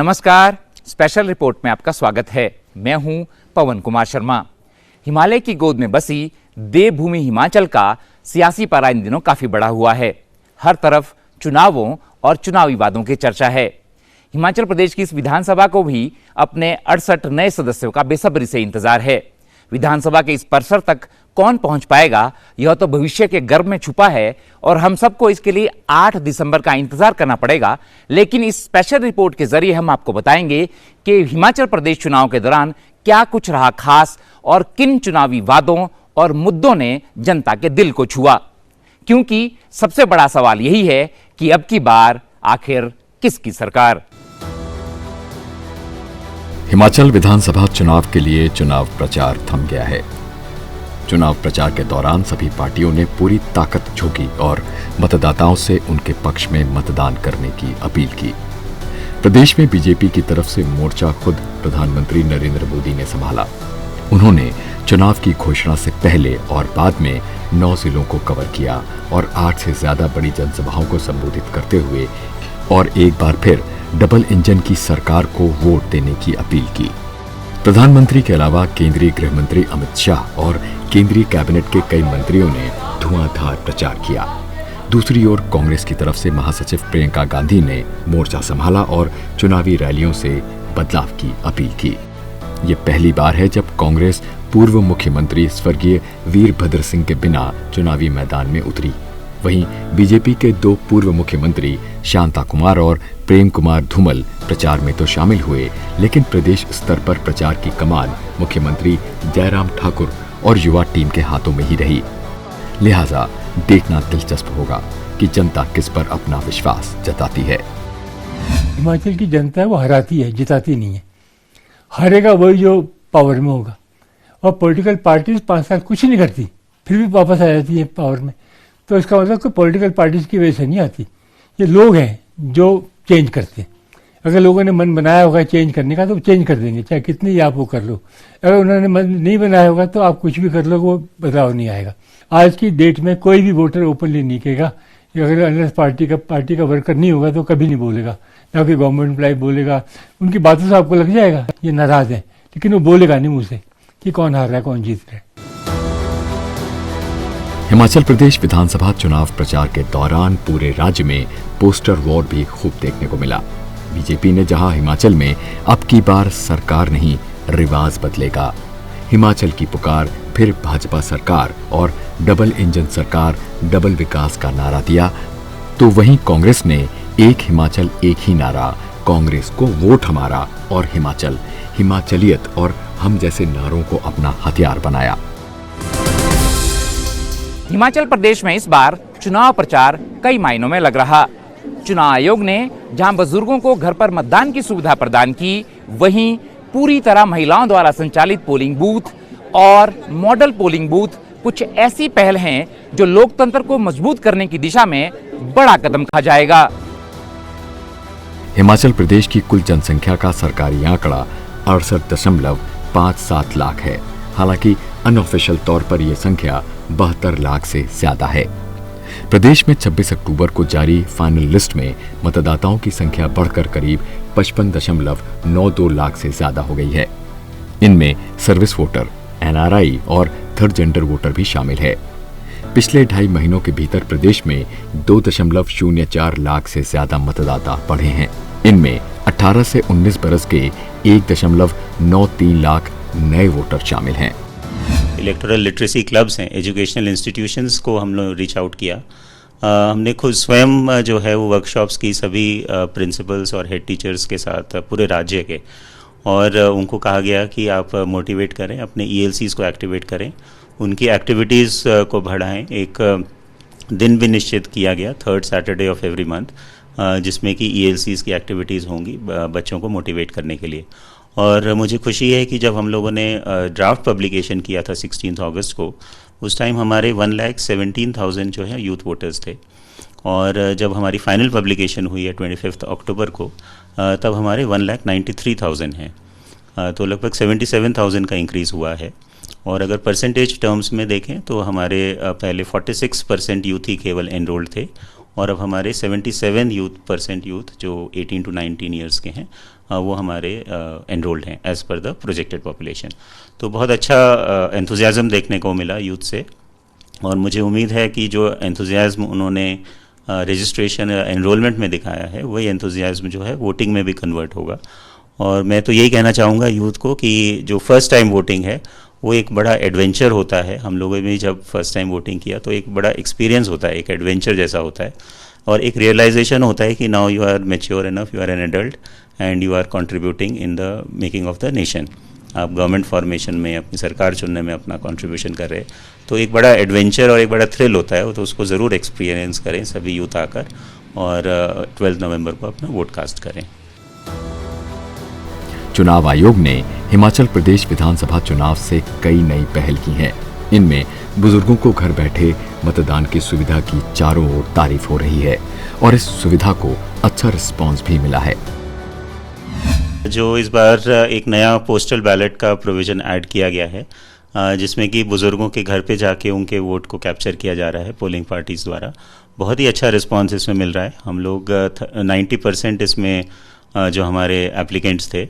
नमस्कार, special report में आपका स्वागत है। मैं हूं पवन कुमार शर्मा। हिमालय की गोद में बसी देवभूमि हिमाचल का सियासी पारा इन दिनों काफी बढ़ा हुआ है। हर तरफ चुनावों और चुनावी वादों की चर्चा है। हिमाचल प्रदेश की इस विधानसभा को भी अपने 68 नए सदस्यों का बेसब्री से इंतजार है। विधानसभा के इस परिसर तक कौन पहुंच पाएगा, यह तो भविष्य के गर्भ में छुपा है और हम सबको इसके लिए 8 दिसंबर का इंतजार करना पड़ेगा। लेकिन इस स्पेशल रिपोर्ट के जरिए हम आपको बताएंगे कि हिमाचल प्रदेश चुनाव के दौरान क्या कुछ रहा खास और किन चुनावी वादों और मुद्दों ने जनता के दिल को छुआ। क्योंकि सबसे बड़ा सवाल यही है कि अब की बार आखिर किसकी सरकार। हिमाचल विधानसभा चुनाव के लिए चुनाव प्रचार थम गया है। चुनाव प्रचार के दौरान सभी पार्टियों ने पूरी ताकत झोंकी और मतदाताओं से उनके पक्ष में मतदान करने की अपील की। प्रदेश में बीजेपी की तरफ से मोर्चा खुद प्रधानमंत्री नरेंद्र मोदी ने संभाला। उन्होंने चुनाव की घोषणा से पहले और बाद में 9 जिलों को कवर किया और 8 से ज्यादा बड़ी जनसभाओं को संबोधित करते हुए और एक बार फिर डबल इंजन की सरकार को वोट देने की अपील की। प्रधानमंत्री के अलावा केंद्रीय गृह मंत्री अमित शाह और केंद्रीय कैबिनेट के कई मंत्रियों ने धुआंधार प्रचार किया। दूसरी ओर कांग्रेस की तरफ से महासचिव प्रियंका गांधी ने मोर्चा संभाला और चुनावी रैलियों से बदलाव की अपील की। ये पहली बार है जब कांग्रेस पूर्व मुख्यमंत्री स्वर्गीय वीरभद्र सिंह के बिना चुनावी मैदान में उतरी। वहीं बीजेपी के 2 पूर्व मुख्यमंत्री शांता कुमार और प्रेम कुमार धूमल प्रचार में तो शामिल हुए, लेकिन प्रदेश स्तर पर प्रचार की कमान मुख्यमंत्री जयराम ठाकुर और युवा टीम के हाथों में ही रही। लिहाजा देखना दिलचस्प होगा कि जनता किस पर अपना विश्वास जताती है। हिमाचल की जनता है वो हराती है, जिताती नहीं है। हारेगा वही जो पावर में होगा। और पॉलिटिकल पार्टीज 5 साल कुछ नहीं करती, फिर भी वापस आ जाती है पावर में। तो इसका मतलब कि पॉलिटिकल पार्टीज की वजह से नहीं आती, ये लोग हैं जो चेंज करते हैं। अगर लोगों ने मन बनाया होगा चेंज करने का तो चेंज कर देंगे, चाहे कितनी ही आप वो कर लो। अगर उन्होंने मन नहीं बनाया होगा तो आप कुछ भी कर लो, वो बदलाव नहीं आएगा। आज की डेट में कोई भी वोटर ओपनली नहीं कहेगा, अगर अनलेस पार्टी का वर्कर नहीं होगा तो कभी नहीं बोलेगा। ना कि गवर्नमेंट एम्प्लॉय बोलेगा, उनकी बातों से आपको लग जाएगा ये नाराज है, लेकिन वो बोलेगा नहीं मुँह से कि कौन हार रहा है कौन जीत रहा है। हिमाचल प्रदेश विधानसभा चुनाव प्रचार के दौरान पूरे राज्य में पोस्टर वॉर भी खूब देखने को मिला। बीजेपी ने जहां हिमाचल में अब की बार सरकार नहीं रिवाज बदलेगा, हिमाचल की पुकार, फिर भाजपा सरकार और डबल इंजन सरकार, डबल विकास का नारा दिया, तो वहीं कांग्रेस ने एक हिमाचल एक ही नारा, कांग्रेस को वोट हमारा और हिमाचल, हिमाचलियत और हम जैसे नारों को अपना हथियार बनाया। हिमाचल प्रदेश में इस बार चुनाव प्रचार कई मायनों में लग रहा। चुनाव आयोग ने जहां बुजुर्गों को घर पर मतदान की सुविधा प्रदान की, वहीं पूरी तरह महिलाओं द्वारा संचालित पोलिंग बूथ और मॉडल पोलिंग बूथ कुछ ऐसी पहल हैं जो लोकतंत्र को मजबूत करने की दिशा में बड़ा कदम उठा जाएगा। हिमाचल प्रदेश की कुल जनसंख्या का सरकारी आंकड़ा 68.57 लाख है। हालांकि अनऑफिशियल तौर पर यह संख्या 72 लाख से ज्यादा है। प्रदेश में 26 अक्टूबर को जारी फाइनल लिस्ट में मतदाताओं की संख्या बढ़कर करीब 55.92 लाख से ज्यादा हो गई है। इनमें सर्विस वोटर, एनआरआई और थर्ड जेंडर वोटर भी शामिल है। पिछले 2.5 महीनों के भीतर प्रदेश में 2.04 लाख से ज्यादा मतदाता बढ़े हैं। इनमें 18 से 19 बरस के 1.93 लाख नए वोटर शामिल हैं। इलेक्टोरल लिटरेसी क्लब्स हैं, एजुकेशनल इंस्टीट्यूशंस को हम लोग रीच आउट किया। हमने खुद स्वयं जो है वो वर्कशॉप्स की सभी प्रिंसिपल्स और हेड टीचर्स के साथ पूरे राज्य के, और उनको कहा गया कि आप मोटिवेट करें, अपने ELCs को एक्टिवेट करें, उनकी एक्टिविटीज़ को बढ़ाएं। एक दिन भी निश्चित किया गया 3rd Saturday of every month, जिसमें कि ELCs की एक्टिविटीज़ होंगी बच्चों को मोटिवेट करने के लिए। और मुझे खुशी है कि जब हम लोगों ने ड्राफ्ट पब्लिकेशन किया था 16 अगस्त को, उस टाइम हमारे 1,17,000 जो है यूथ वोटर्स थे, और जब हमारी फाइनल पब्लिकेशन हुई है 25 अक्टूबर को, तब हमारे 1,93,000 हैं। तो लगभग 77,000 का इंक्रीज़ हुआ है। और अगर परसेंटेज टर्म्स में देखें तो हमारे पहले 46% यूथ ही केवल एनरोल्ड थे, और अब हमारे 77% यूथ जो 18 to 19 ईयर्स के हैं वो हमारे एनरोल्ड हैं as per the projected population. तो बहुत अच्छा एंथुजियाज़म देखने को मिला यूथ से, और मुझे उम्मीद है कि जो एंथुजियाज़म उन्होंने रजिस्ट्रेशन एनरोलमेंट में दिखाया है वही एंथुजियाज़म जो है वोटिंग में भी कन्वर्ट होगा। और मैं तो यही कहना चाहूँगा यूथ को कि जो फर्स्ट टाइम वोटिंग है वो एक बड़ा एडवेंचर होता है। हम लोगों ने जब फर्स्ट टाइम वोटिंग किया तो एक बड़ा एक्सपीरियंस होता है, एक एडवेंचर जैसा होता है, और एक रियलाइजेशन होता है कि now you are mature enough, you are an adult and you are contributing in the making of the nation. आप गवर्नमेंट फॉर्मेशन में, अपनी सरकार चुनने में अपना कंट्रीब्यूशन कर रहे हैं, तो एक बड़ा एडवेंचर और एक बड़ा थ्रिल होता है, तो उसको ज़रूर एक्सपीरियंस करें सभी यूथ आकर, और 12 नवंबर को अपना वोट कास्ट करें। चुनाव आयोग ने हिमाचल प्रदेश विधानसभा चुनाव से कई नई पहल की हैं। इनमें बुजुर्गों को घर बैठे मतदान की सुविधा की चारों ओर तारीफ हो रही है और इस सुविधा को अच्छा रिस्पांस भी मिला है। जो इस बार एक नया पोस्टल बैलेट का प्रोविज़न ऐड किया गया है, जिसमें कि बुज़ुर्गों के घर पे जाके उनके वोट को कैप्चर किया जा रहा है पोलिंग पार्टीज़ द्वारा। बहुत ही अच्छा रिस्पांस इसमें मिल रहा है। हम लोग 90% इसमें जो हमारे एप्लीकेंट्स थे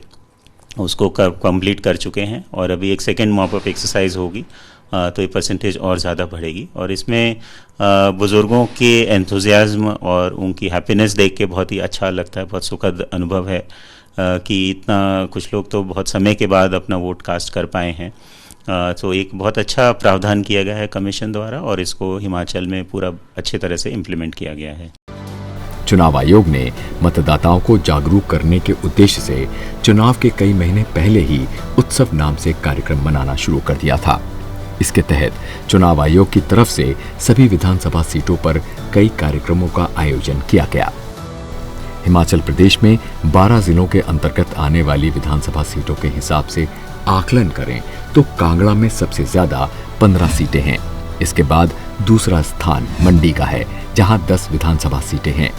उसको कंप्लीट कर चुके हैं, और अभी एक सेकेंड मॉपअप एक्सरसाइज होगी तो ये परसेंटेज और ज़्यादा बढ़ेगी। और इसमें बुज़ुर्गों के एंथुजियाज़्म और उनकी हैप्पीनेस देख के बहुत ही अच्छा लगता है, बहुत सुखद अनुभव है कि इतना कुछ लोग तो बहुत समय के बाद अपना वोट कास्ट कर पाए हैं। तो एक बहुत अच्छा प्रावधान किया गया है कमीशन द्वारा, और इसको हिमाचल में पूरा अच्छे तरह से इम्प्लीमेंट किया गया है। चुनाव आयोग ने मतदाताओं को जागरूक करने के उद्देश्य से चुनाव के कई महीने पहले ही उत्सव नाम से कार्यक्रम मनाना शुरू कर दिया था। इसके तहत चुनाव आयोग की तरफ से सभी विधानसभा सीटों पर कई कार्यक्रमों का आयोजन किया गया। हिमाचल प्रदेश में 12 जिलों के अंतर्गत आने वाली विधानसभा सीटों के हिसाब से आकलन करें तो कांगड़ा में सबसे ज्यादा 15 सीटें हैं। इसके बाद दूसरा स्थान मंडी का है, जहां 10 विधानसभा सीटें हैं।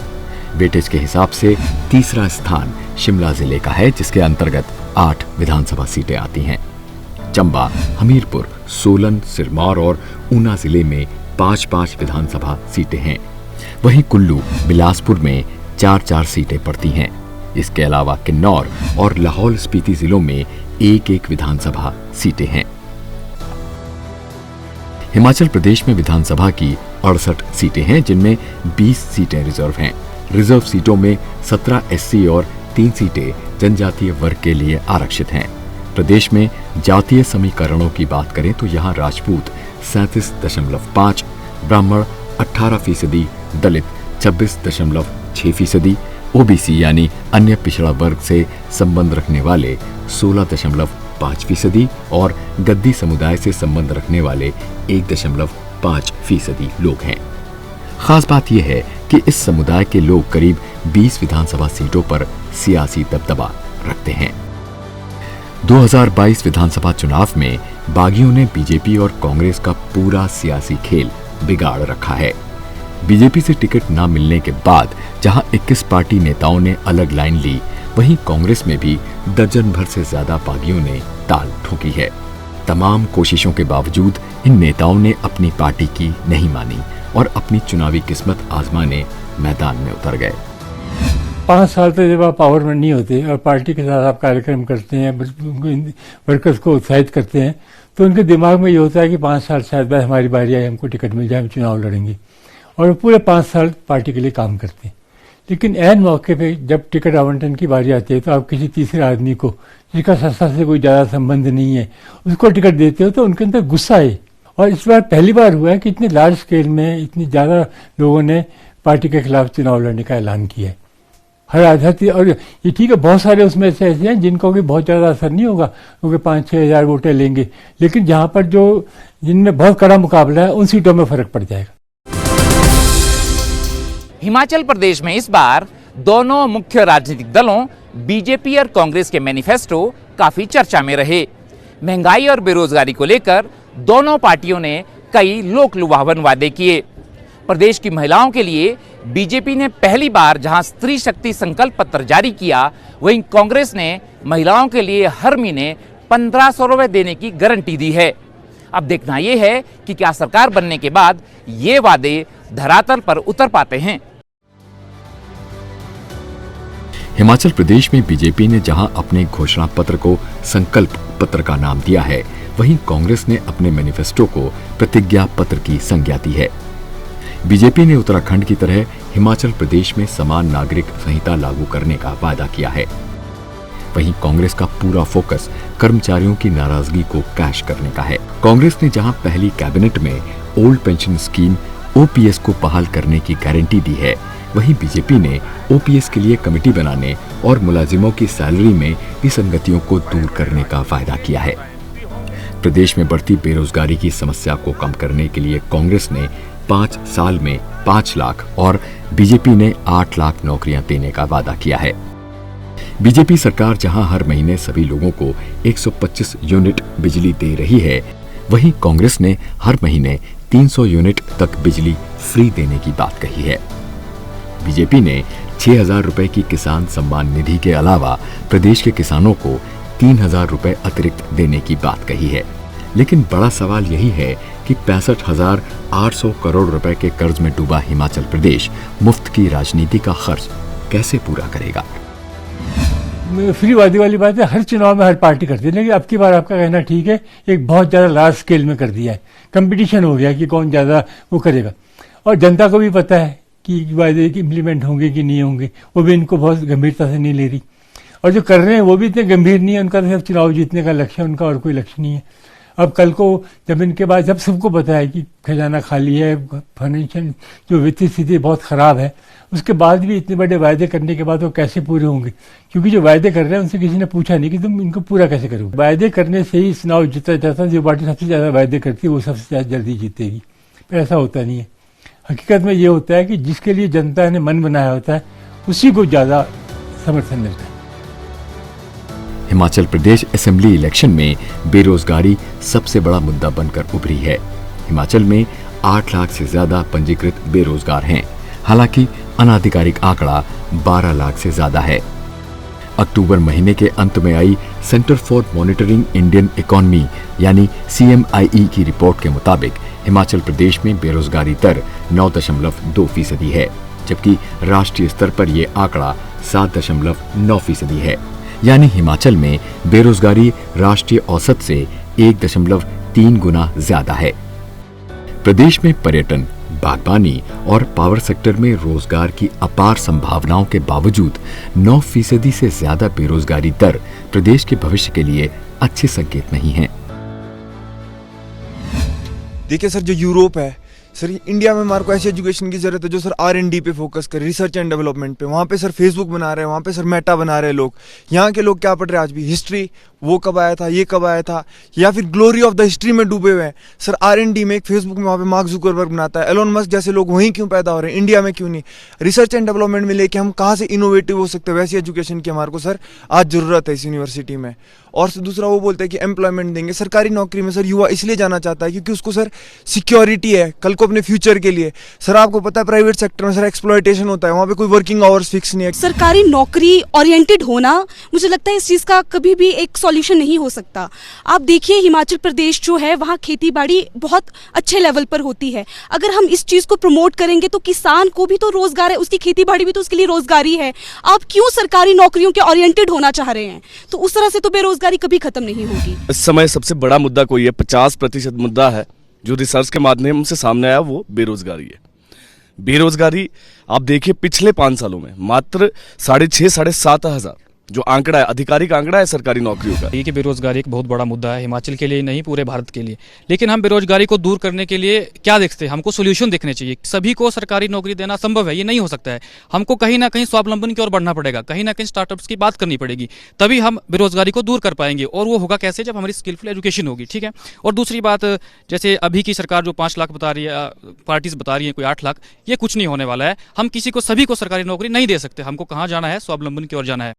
वेटेज के हिसाब से तीसरा स्थान शिमला जिले का है, जिसके अंतर्गत 8 विधानसभा सीटें आती हैं। चंबा, हमीरपुर, सोलन, सिरमौर और ऊना जिले में 5-5 विधानसभा सीटें हैं। वहीं कुल्लू, बिलासपुर में 4-4 सीटें पड़ती हैं। इसके अलावा किन्नौर और लाहौल स्पीति जिलों में 1-1 विधानसभा सीटें हैं। हिमाचल प्रदेश में विधानसभा की 68 सीटें हैं, जिनमें 20 सीटें रिजर्व हैं। रिजर्व सीटों में 17 SC और 3 सीटें जनजातीय वर्ग के लिए आरक्षित हैं। प्रदेश में जातीय समीकरणों की बात करें तो यहाँ राजपूत 37.5%, ब्राह्मण 18%, दलित 26.6%, OBC यानी अन्य पिछड़ा वर्ग से संबंध रखने वाले 16.5% और गद्दी समुदाय से संबंध रखने वाले 1.5% लोग हैं। खास बात यह है कि इस समुदाय के लोग करीब 20 विधानसभा सीटों पर सियासी दबदबा रखते हैं। 2022 विधानसभा चुनाव में बागियों ने बीजेपी और कांग्रेस का पूरा सियासी खेल बिगाड़ रखा है। बीजेपी से टिकट न मिलने के बाद जहां 21 पार्टी नेताओं ने अलग लाइन ली, वहीं कांग्रेस में भी दर्जन भर से ज्यादा बागियों ने ताल ठोकी है। तमाम कोशिशों के बावजूद इन नेताओं ने अपनी पार्टी की नहीं मानी और अपनी चुनावी किस्मत आजमाने मैदान में उतर गए। 5 साल तक जब आप पावर में नहीं होते और पार्टी के साथ आप कार्यक्रम करते हैं, वर्कर्स को उत्साहित करते हैं, तो उनके दिमाग में ये होता है कि 5 साल शायद बाद हमारी बारी आए, हमको टिकट मिल जाए, हम चुनाव लड़ेंगे, और पूरे 5 साल पार्टी के लिए काम करते हैं। लेकिन ऐन मौके पे जब टिकट आवंटन की बारी आती है तो आप किसी तीसरे आदमी को, जिसका संस्था से कोई ज़्यादा संबंध नहीं है, उसको टिकट देते हो तो उनके अंदर गुस्सा है। और इस बार पहली बार हुआ है कि इतने लार्ज स्केल में इतनी ज़्यादा लोगों ने पार्टी के खिलाफ चुनाव लड़ने का ऐलान किया है। हर आज़ादी, और ये ठीक है, बहुत सारे उसमें से ऐसे हैं जिनको भी बहुत ज़्यादा असर नहीं होगा, क्योंकि 5-6 हज़ार वोटें लेंगे, लेकिन जहाँ पर जिनमें बहुत कड़ा मुकाबला है उन सीटों में फर्क पड़ जाएगा। हिमाचल प्रदेश में इस बार दोनों मुख्य राजनीतिक दलों बीजेपी और कांग्रेस के मैनिफेस्टो काफी चर्चा में रहे। महंगाई और बेरोजगारी को लेकर दोनों पार्टियों ने कई लोक लुभावन वादे किए। प्रदेश की महिलाओं के लिए बीजेपी ने पहली बार जहां स्त्री शक्ति संकल्प पत्र जारी किया, वहीं कांग्रेस ने महिलाओं के लिए हर महीने 1500 रुपए देने की गारंटी दी है। अब देखना यह है कि क्या सरकार बनने के बाद ये वादे धरातल पर उतर पाते हैं। हिमाचल प्रदेश में बीजेपी ने जहां अपने घोषणा पत्र को संकल्प पत्र का नाम दिया है, वहीं कांग्रेस ने अपने मैनिफेस्टो को प्रतिज्ञा पत्र की संज्ञा दी है। बीजेपी ने उत्तराखंड की तरह हिमाचल प्रदेश में समान नागरिक संहिता लागू करने का वादा किया है। वहीं कांग्रेस का पूरा फोकस कर्मचारियों की नाराजगी को कैश करने का है। कांग्रेस ने जहां पहली कैबिनेट में ओल्ड पेंशन स्कीम ओपीएस को बहाल करने की गारंटी दी है, वहीं बीजेपी ने ओपीएस के लिए कमेटी बनाने और मुलाजिमों की सैलरी में विसंगतियों को दूर करने का वायदा किया है। प्रदेश में बढ़ती बेरोजगारी की समस्या को कम करने के लिए कांग्रेस ने 5 साल में 5 लाख और बीजेपी ने 8 लाख नौकरियां देने का वादा किया है। बीजेपी सरकार जहां हर महीने सभी लोगों को 125 यूनिट बिजली दे रही है, वहीं कांग्रेस ने हर महीने 300 यूनिट तक बिजली फ्री देने की बात कही है। बीजेपी ने 6,000 रुपए की किसान सम्मान निधि के अलावा प्रदेश के किसानों को 3,000 रुपए अतिरिक्त देने की बात कही है। लेकिन बड़ा सवाल यही है कि 65,800 करोड़ रुपए के कर्ज में डूबा हिमाचल प्रदेश मुफ्त की राजनीति का खर्च कैसे पूरा करेगा? फ्री वादी वाली बात है, हर चुनाव में हर पार्टी करती है, लेकिन अब की बार आपका कहना ठीक है, एक बहुत ज़्यादा लार्ज स्केल में कर दिया है, कंपटीशन हो गया कि कौन ज़्यादा वो करेगा। और जनता को भी पता है कि वायदे की इम्प्लीमेंट होंगे कि नहीं होंगे, वो भी इनको बहुत गंभीरता से नहीं ले रही। और जो कर रहे हैं वो भी इतने गंभीर नहीं है, उनका तो सिर्फ चुनाव जीतने का लक्ष्य है, उनका और कोई लक्ष्य नहीं है। अब कल को जब इनके बाद जब सबको पता है कि खजाना खाली है, फाइनेंशियल जो वित्तीय स्थिति बहुत ख़राब है, उसके बाद भी इतने बड़े वायदे करने के बाद वो कैसे पूरे होंगे? क्योंकि जो वायदे कर रहे हैं उनसे किसी ने पूछा नहीं कि तुम इनको पूरा कैसे करोगे। वायदे करने से ही चुनाव जीता जाता है, जो पार्टी सबसे ज़्यादा वायदे करती है वो सबसे ज़्यादा जल्दी जीतेगी, पर ऐसा होता नहीं है। हकीकत में ये होता है कि जिसके लिए जनता ने मन बनाया होता है उसी को ज़्यादा समर्थन मिलता है। हिमाचल प्रदेश असेंबली इलेक्शन में बेरोजगारी सबसे बड़ा मुद्दा बनकर उभरी है। हिमाचल में 8 लाख से ज्यादा पंजीकृत बेरोजगार हैं, हालांकि अनाधिकारिक आंकड़ा 12 लाख से ज्यादा है। अक्टूबर महीने के अंत में आई centre for monitoring Indian economy यानी CMIE की रिपोर्ट के मुताबिक हिमाचल प्रदेश में बेरोजगारी दर 9.2% है, जबकि राष्ट्रीय स्तर पर यह आंकड़ा 7.9% है। यानी हिमाचल में बेरोजगारी राष्ट्रीय औसत से 1.3 गुना ज्यादा है। प्रदेश में पर्यटन, बागवानी और पावर सेक्टर में रोजगार की अपार संभावनाओं के बावजूद 9% से ज्यादा बेरोजगारी दर प्रदेश के भविष्य के लिए अच्छे संकेत नहीं है। देखिए सर, जो यूरोप है सर, इंडिया में हमारे को ऐसी एजुकेशन की जरूरत है जो सर R&D पे फोकस करे, रिसर्च एंड डेवलपमेंट पे। वहाँ पे सर फेसबुक बना रहे हैं, वहाँ पे सर मेटा बना रहे हैं लोग। यहाँ के लोग क्या पढ़ रहे हैं आज भी? हिस्ट्री, वो कब आया था, ये कब आया था, या फिर ग्लोरी ऑफ द हिस्ट्री में डूबे हुए हैं। सर R&D में एक फेसबुक में वहाँ पे मार्क जुकरबर्ग बनाता है, एलोन मस्क जैसे लोग वहीं क्यों पैदा हो रहे हैं, इंडिया में क्यों नहीं? रिसर्च एंड डेवलपमेंट में लेके हम कहाँ से इनोवेटिव हो सकते हैं, वैसी एजुकेशन की हमारे को सर आज जरूरत है इस यूनिवर्सिटी में। और दूसरा वो बोलते हैं कि एम्प्लॉयमेंट देंगे। सरकारी नौकरी में सर युवा इसलिए जाना चाहता है क्योंकि उसको सर सिक्योरिटी है कल को अपने फ्यूचर के लिए। सर आपको पता है प्राइवेट सेक्टर में सर एक्सप्लॉयटेशन होता है, वहाँ पे कोई वर्किंग आवर्स फिक्स नहीं है। सरकारी नौकरी ओरिएंटेड होना, मुझे लगता है इस चीज़ का कभी भी एक सॉल्यूशन नहीं हो सकता। आप देखिए हिमाचल प्रदेश जो है वहाँ खेती बाड़ी बहुत अच्छे लेवल पर होती है। अगर हम इस चीज़ को प्रमोट करेंगे तो किसान को भी तो रोजगार है, उसकी खेती बाड़ी भी तो उसके लिए रोजगारी है। आप क्यों सरकारी नौकरियों के ओरिएंटेड होना चाह रहे हैं? तो उस तरह से तो बेरोजगारी कभी खत्म नहीं होगी। इस समय सबसे बड़ा मुद्दा कोई है, 50% मुद्दा है जो रिसर्च के माध्यम से सामने आया, वो बेरोजगारी है। बेरोजगारी आप देखिए पिछले 5 सालों में मात्र 6,500-7,500 हजार जो आंकड़ा है, आधिकारिक आंकड़ा है सरकारी नौकरियों का। ये कि बेरोजगारी एक बहुत बड़ा मुद्दा है हिमाचल के लिए नहीं, पूरे भारत के लिए। लेकिन हम बेरोजगारी को दूर करने के लिए क्या देखते हैं? हमको सोल्यूशन देखने चाहिए। सभी को सरकारी नौकरी देना संभव है, ये नहीं हो सकता है। हमको कहीं ना कहीं स्वावलंबन की ओर बढ़ना पड़ेगा, कहीं ना कहीं स्टार्टअप्स की बात करनी पड़ेगी, तभी हम बेरोजगारी को दूर कर पाएंगे। और वो होगा कैसे? जब हमारी स्किलफुल एजुकेशन होगी। ठीक है। और दूसरी बात, जैसे अभी की सरकार जो 5 लाख बता रही है, पार्टीज बता रही है कोई 8 लाख, ये कुछ नहीं होने वाला है। हम किसी को, सभी को सरकारी नौकरी नहीं दे सकते। हमको कहाँ जाना है? स्वावलंबन की ओर जाना है।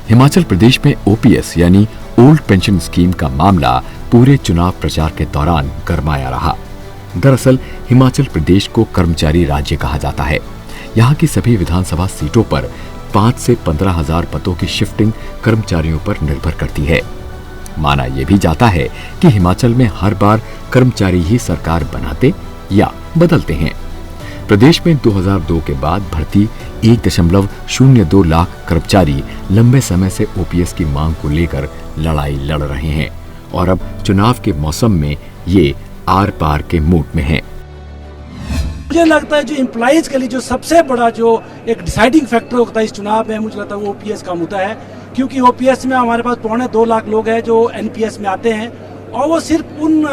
हिमाचल प्रदेश में ओपीएस यानी ओल्ड पेंशन स्कीम का मामला पूरे चुनाव प्रचार के दौरान गरमाया रहा। दरअसल हिमाचल प्रदेश को कर्मचारी राज्य कहा जाता है। यहाँ की सभी विधानसभा सीटों पर 5 से 15 हजार पदों की शिफ्टिंग कर्मचारियों पर निर्भर करती है। माना यह भी जाता है कि हिमाचल में हर बार कर्मचारी ही सरकार बनाते या बदलते हैं। प्रदेश में 2002 के बाद भर्ती 1.02 लाख कर्मचारी लंबे समय से ओपीएस की मांग को लेकर लड़ाई लड़ रहे हैं और अब चुनाव के मौसम में ये आर पार के मूड में हैं। मुझे लगता है जो एम्प्लॉइज के लिए जो सबसे बड़ा जो एक डिसाइडिंग फैक्टर होता है इस चुनाव में, मुझे लगता है वो ओपीएस का मुद्दा है, क्योंकि ओपीएस में हमारे पास 2.25 लाख लोग हैं जो एनपीएस में आते हैं और वो सिर्फ उन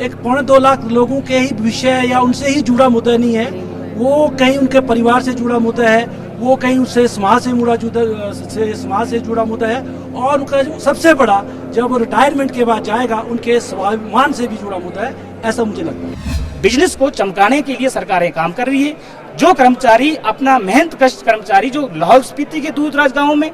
1.25 लाख लोगों के ही विषय या उनसे ही जुड़ा मुद्दा नहीं है, वो कहीं उनके परिवार से जुड़ा मुद्दा है, वो कहीं उससे समाज से जुड़ा मुद्दा है और उनका सबसे बड़ा जब वो रिटायरमेंट के बाद जाएगा उनके स्वाभिमान से भी जुड़ा मुद्दा है, ऐसा मुझे लगता है। बिजनेस को चमकाने के लिए सरकारें काम कर रही है। जो कर्मचारी अपना मेहनत कश कर्मचारी जो लाहौल स्पीति के दूर दराज गाँव में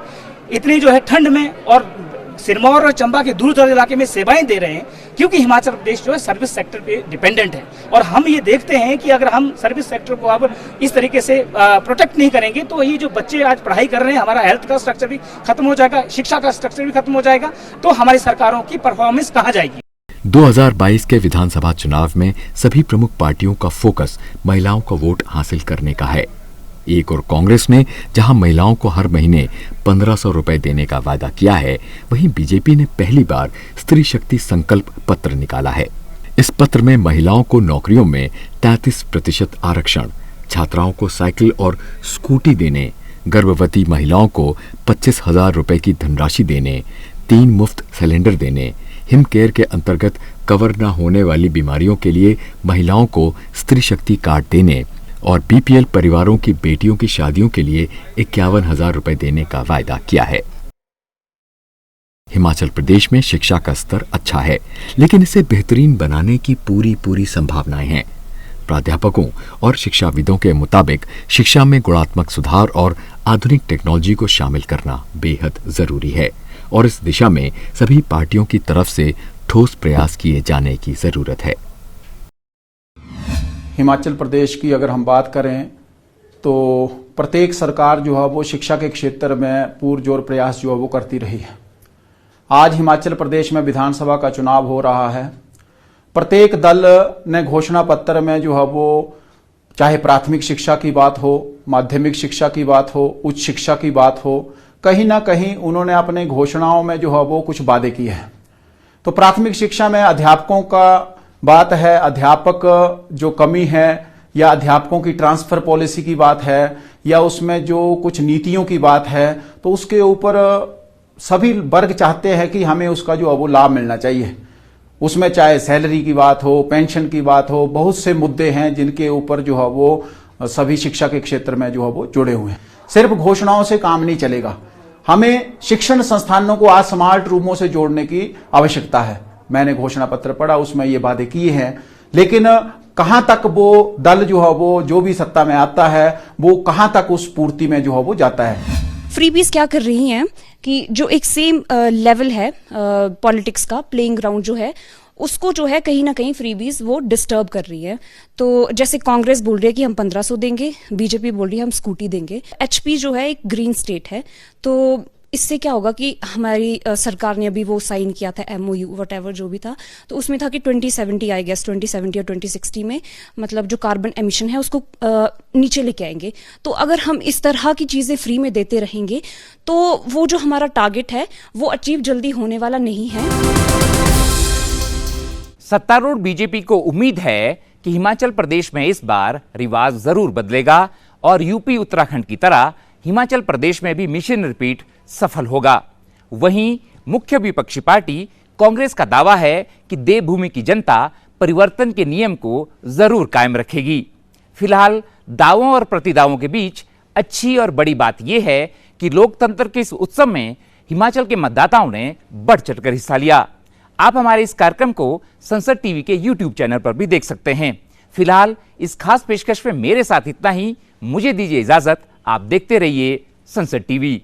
इतनी जो है ठंड में और सिरमौर और चंबा के दूर दराज इलाके में सेवाएं दे रहे हैं, क्योंकि हिमाचल प्रदेश जो है सर्विस सेक्टर पे डिपेंडेंट है और हम ये देखते हैं कि अगर हम सर्विस सेक्टर को अब इस तरीके से प्रोटेक्ट नहीं करेंगे तो ये जो बच्चे आज पढ़ाई कर रहे हैं, हमारा हेल्थ का स्ट्रक्चर भी खत्म हो जाएगा, शिक्षा का स्ट्रक्चर भी खत्म हो जाएगा, तो हमारी सरकारों की परफॉर्मेंस कहाँ जाएगी। 2022 के विधानसभा चुनाव में सभी प्रमुख पार्टियों का फोकस महिलाओं का वोट हासिल करने का है। एक और कांग्रेस ने जहां महिलाओं को हर महीने 1500 रुपए देने का वादा किया है, वहीं बीजेपी ने पहली बार स्त्री शक्ति संकल्प पत्र निकाला है। इस पत्र में महिलाओं को नौकरियों में 33% आरक्षण, छात्राओं को साइकिल और स्कूटी देने, गर्भवती महिलाओं को 25,000 रुपए की धनराशि देने, 3 मुफ्त सिलेंडर देने, हिम केयर के अंतर्गत कवर न होने वाली बीमारियों के लिए महिलाओं को स्त्री शक्ति कार्ड देने और बीपीएल परिवारों की बेटियों की शादियों के लिए 51,000 रुपए देने का वायदा किया है। हिमाचल प्रदेश में शिक्षा का स्तर अच्छा है, लेकिन इसे बेहतरीन बनाने की पूरी संभावनाएं हैं। प्राध्यापकों और शिक्षाविदों के मुताबिक शिक्षा में गुणात्मक सुधार और आधुनिक टेक्नोलॉजी को शामिल करना बेहद जरूरी है और इस दिशा में सभी पार्टियों की तरफ से ठोस प्रयास किए जाने की जरूरत है। हिमाचल प्रदेश की अगर हम बात करें तो प्रत्येक सरकार जो है वो शिक्षा के क्षेत्र में पुरजोर प्रयास जो है वो करती रही है। आज हिमाचल प्रदेश में विधानसभा का चुनाव हो रहा है। प्रत्येक दल ने घोषणा पत्र में जो है वो चाहे प्राथमिक शिक्षा की बात हो, माध्यमिक शिक्षा की बात हो, उच्च शिक्षा की बात हो, कहीं ना कहीं उन्होंने अपने घोषणाओं में जो है वो कुछ वादे किए हैं। तो प्राथमिक शिक्षा में अध्यापकों का बात है, अध्यापक जो कमी है या अध्यापकों की ट्रांसफर पॉलिसी की बात है या उसमें जो कुछ नीतियों की बात है, तो उसके ऊपर सभी वर्ग चाहते हैं कि हमें उसका जो है वो लाभ मिलना चाहिए। उसमें चाहे सैलरी की बात हो, पेंशन की बात हो, बहुत से मुद्दे हैं जिनके ऊपर जो है वो सभी शिक्षा के क्षेत्र में जो है वो जुड़े हुए हैं। सिर्फ घोषणाओं से काम नहीं चलेगा, हमें शिक्षण संस्थानों को आज स्मार्ट रूमों से जोड़ने की आवश्यकता है। मैंने घोषणा पत्र पढ़ा, उसमें ये वादे किए हैं, लेकिन कहां तक वो दल जो है वो जो भी सत्ता में आता है वो कहां तक उस पूर्ति में जो है वो जाता है। फ्रीबीज क्या कर रही हैं कि जो एक सेम लेवल है पॉलिटिक्स का प्लेइंग ग्राउंड जो है उसको जो है कहीं ना कहीं फ्रीबीज वो डिस्टर्ब कर रही है। तो जैसे कांग्रेस बोल रही है कि हम 1500 देंगे, बीजेपी बोल रही है हम स्कूटी देंगे। एचपी जो है एक ग्रीन स्टेट है, तो इससे क्या होगा कि हमारी सरकार ने अभी वो साइन किया था MOU वटएवर जो भी था, तो उसमें था कि 2070 आई गेस 2070 और 2060 में मतलब जो कार्बन एमिशन है उसको नीचे लेके आएंगे। तो अगर हम इस तरह की चीजें फ्री में देते रहेंगे तो वो जो हमारा टारगेट है वो अचीव जल्दी होने वाला नहीं है। सत्तारूढ़ बीजेपी को उम्मीद है कि हिमाचल प्रदेश में इस बार रिवाज जरूर बदलेगा और यूपी उत्तराखंड की तरह हिमाचल प्रदेश में भी मिशन रिपीट सफल होगा। वहीं मुख्य विपक्षी पार्टी कांग्रेस का दावा है कि देवभूमि की जनता परिवर्तन के नियम को जरूर कायम रखेगी। फिलहाल दावों और प्रतिदावों के बीच अच्छी और बड़ी बात यह है कि लोकतंत्र के इस उत्सव में हिमाचल के मतदाताओं ने बढ़ चढ़कर हिस्सा लिया। आप हमारे इस कार्यक्रम को संसद टीवी के YouTube चैनल पर भी देख सकते हैं। फिलहाल इस खास पेशकश में मेरे साथ इतना ही। मुझे दीजिए इजाजत, आप देखते रहिए संसद टीवी।